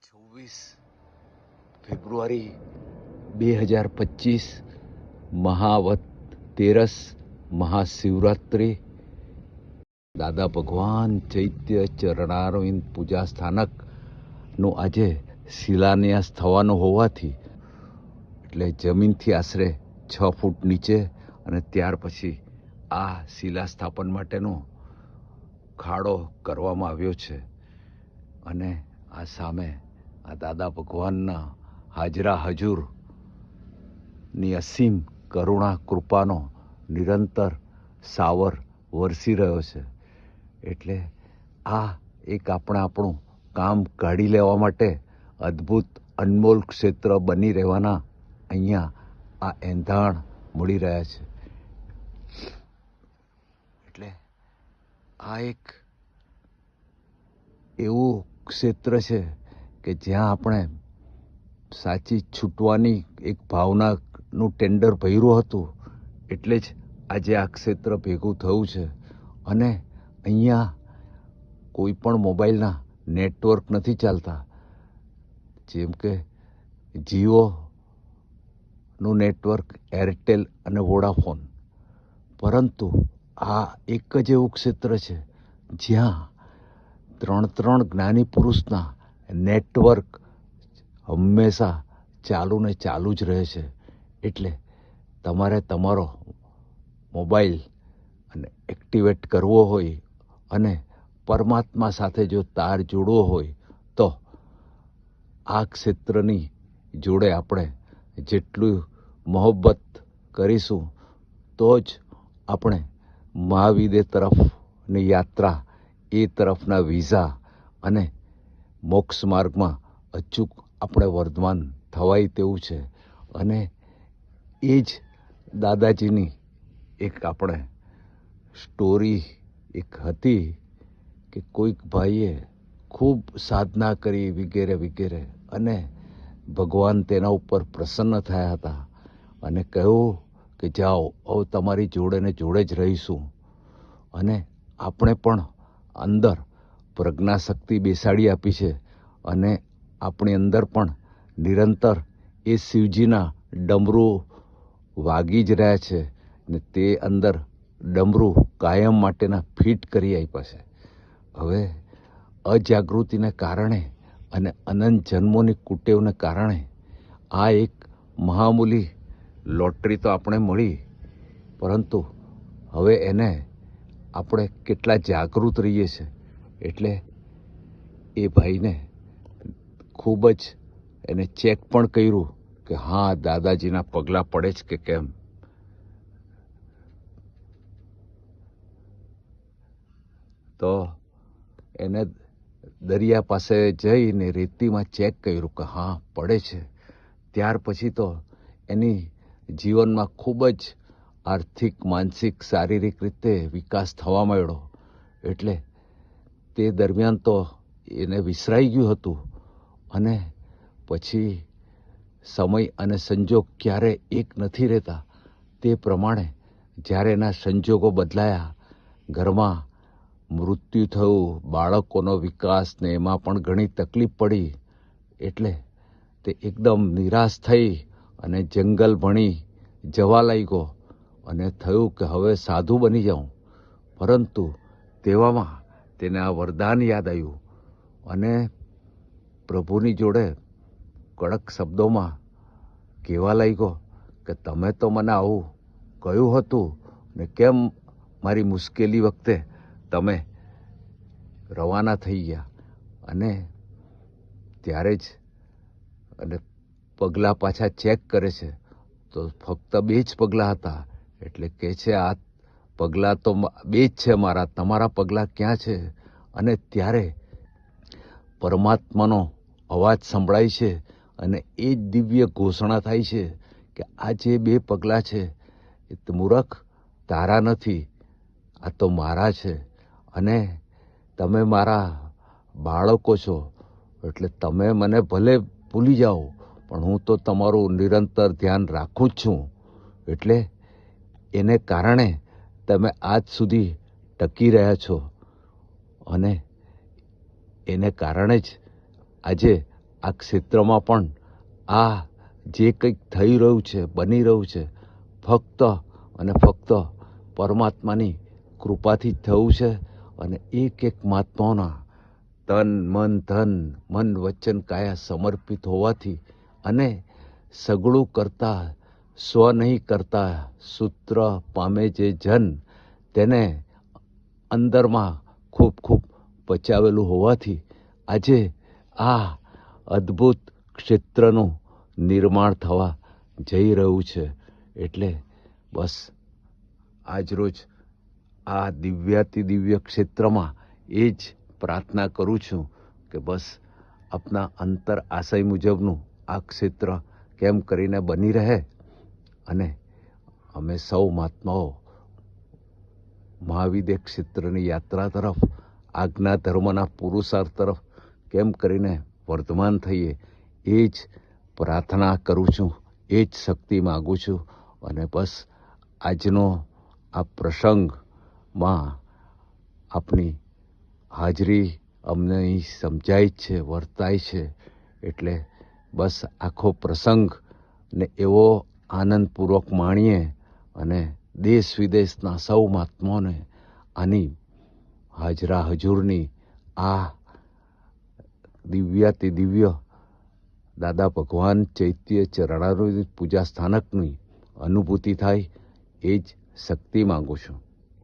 26 ફેબ્રુઆરી 2025 મહાવત તેરસ મહાશિવરાત્રિ દાદા ભગવાન ચૈત્ય ચરણારવિંદ પૂજા સ્થાનકનું આજે શિલાન્યાસ થવાનો હોવાથી એટલે જમીનથી આશરે 6 ફૂટ નીચે અને ત્યાર પછી આ શિલા સ્થાપન માટેનો ખાડો કરવામાં આવ્યો છે અને આ સામે આ દાદા ભગવાનના હાજરા હજુરની અસીમ કરુણા કૃપાનો નિરંતર સાવર વરસી રહ્યો છે. એટલે આ એક આપણું કામ કાઢી લેવા માટે અદ્ભુત અનમોલ ક્ષેત્ર બની રહેવાના અહીંયા આ એંધાણ મળી રહ્યા છે. એટલે આ એક એવું ક્ષેત્ર છે કે જ્યાં આપણે સાચી છૂટવાની એક ભાવનાનું ટેન્ડર ભર્યું હતું એટલે જ આજે આ ક્ષેત્ર ભેગું થયું છે. અને અહીંયા કોઈ પણ મોબાઈલના નેટવર્ક નથી ચાલતા, જેમ કે જીઓનું નેટવર્ક, એરટેલ અને વોડાફોન. પરંતુ આ એક જ એવું ક્ષેત્ર છે જ્યાં ત્રણ જ્ઞાની પુરુષના નેટવર્ક હંમેશા ચાલુ ને ચાલુ જ રહે છે. એટલે તમારે તમારો મોબાઈલ અને એક્ટિવેટ કરવો હોય અને પરમાત્મા સાથે જો તાર જોડવો હોય તો આ ક્ષેત્રની જોડે આપણે જેટલું મોહબ્બત કરીશું તો જ આપણે મહાવિદ્ય તરફની યાત્રા, એ તરફના વિઝા અને મોક્ષ માર્ગમાં અચૂક આપણે વર્ધમાન થવાય તેવું છે. અને એ જ દાદાજીની એક આપણે સ્ટોરી એક હતી કે કોઈક ભાઈએ ખૂબ સાધના કરી વગેરે વગેરે અને ભગવાન તેના ઉપર પ્રસન્ન થયા હતા અને કહ્યું કે જાઓ, હવે તમારી જોડે ને જોડે જ રહીશું. અને આપણે પણ અંદર પ્રજ્ઞાશક્તિ બેસાડી આપી છે અને આપણી અંદર પણ નિરંતર એ શિવજીના ડમરૂ વાગી જ રહ્યા છે ને તે અંદર ડમરૂ કાયમ માટેના ફિટ કરી આપ્યા છે. હવે અજાગૃતિને કારણે અને અનંત જન્મોની કુટેવને કારણે આ એક મહામૂલી લોટરી તો આપણે મળી, પરંતુ હવે એને આપણે કેટલા જાગૃત રહીએ છીએ. એટલે એ ભાઈને ખૂબ જ એને ચેક પણ કર્યું કે હા, દાદાજીના પગલાં પડે જ કે કેમ. તો એને દરિયા પાસે જઈને રેતીમાં ચેક કર્યું કે હા પડે છે. ત્યાર પછી તો એની જીવનમાં ખૂબ જ આર્થિક, માનસિક, શારીરિક રીતે વિકાસ થવા માંડ્યો. એટલે તે દરમિયાન તો એને વિસરાઈ ગયું હતું અને પછી સમય અને સંજોગ ક્યારે એક નથી રહેતા. તે પ્રમાણે જ્યારે એના સંજોગો બદલાયા, ઘરમાં મૃત્યુ થયું, બાળકોનો વિકાસ ને એમાં પણ ઘણી તકલીફ પડી. એટલે તે એકદમ નિરાશ થઈ અને જંગલ ભણી જવા લાગ્યો અને થયું કે હવે સાધુ બની જાઉં. પરંતુ તેવામાં તેને આ વરદાન યાદ આવ્યું અને પ્રભુની જોડે કડક શબ્દોમાં કહેવા લાગ્યો કે તમે તો મને આવું કહ્યું હતું ને કેમ મારી મુશ્કેલી વખતે તમે રવાના થઈ ગયા. અને ત્યારે જ અને પગલાં પાછા ચેક કરે છે તો ફક્ત 2 જ પગલાં હતા. એટલે કહે છે આ પગલાં તો 2 જ છે મારા, તમારા પગલાં ક્યાં છે? અને ત્યારે પરમાત્માનો અવાજ સંભળાય છે અને એ જ દિવ્ય ઘોષણા થાય છે કે આ જે 2 પગલાં છે એ મૂરખ તારા નથી, આ તો મારા છે. અને તમે મારા બાળકો છો, એટલે તમે મને ભલે ભૂલી જાઓ પણ હું તો તમારું નિરંતર ધ્યાન રાખું જ છું. એટલે એને કારણે તમે આજ સુધી ટકી રહ્યા છો અને એને કારણે જ આજે આ ક્ષેત્રમાં પણ આ જે કંઈક થઈ રહ્યું છે, બની રહ્યું છે, ફક્ત અને ફક્ત પરમાત્માની કૃપાથી જ થયું છે. અને એક એક મહાત્માઓના તન મન ધન મન વચન કાયા સમર્પિત હોવાથી અને સગળું કરતા સ્વ નહીં કરતા સૂત્ર પામે જે જન, તેને અંદરમાં ખૂબ ખૂબ પચાવેલું હોવાથી આજે આ અદ્ભુત ક્ષેત્રનું નિર્માણ થવા જઈ રહ્યું છે. એટલે બસ આજરોજ આ દિવ્યાતિ દિવ્ય ક્ષેત્રમાં એ જ પ્રાર્થના કરું છું કે બસ આપના અંતર આશય મુજબનું આ ક્ષેત્ર કેમ કરીને બની રહે અને અમે સૌ મહાત્માઓ મહાવિદ્ય ક્ષેત્રની યાત્રા તરફ, આજ્ઞા ધર્મના પુરુષાર્થ તરફ કેમ કરીને વર્ધમાન થઈએ, એ જ પ્રાર્થના કરું છું, એ જ શક્તિ માગું છું. અને બસ આજનો આ પ્રસંગમાં આપની હાજરી અમને અહીં સમજાય જ છે, વર્તાય છે. એટલે બસ આખો પ્રસંગને એવો આનંદપૂર્વક માણીએ અને દેશ વિદેશના સૌ મહાત્માઓને આની હાજરા હજુરની આ દિવ્યાતિ દિવ્ય દાદા ભગવાન ચૈત્ય ચરણારોહિત પૂજા સ્થાનકની અનુભૂતિ થાય, એ જ શક્તિ માગું છું.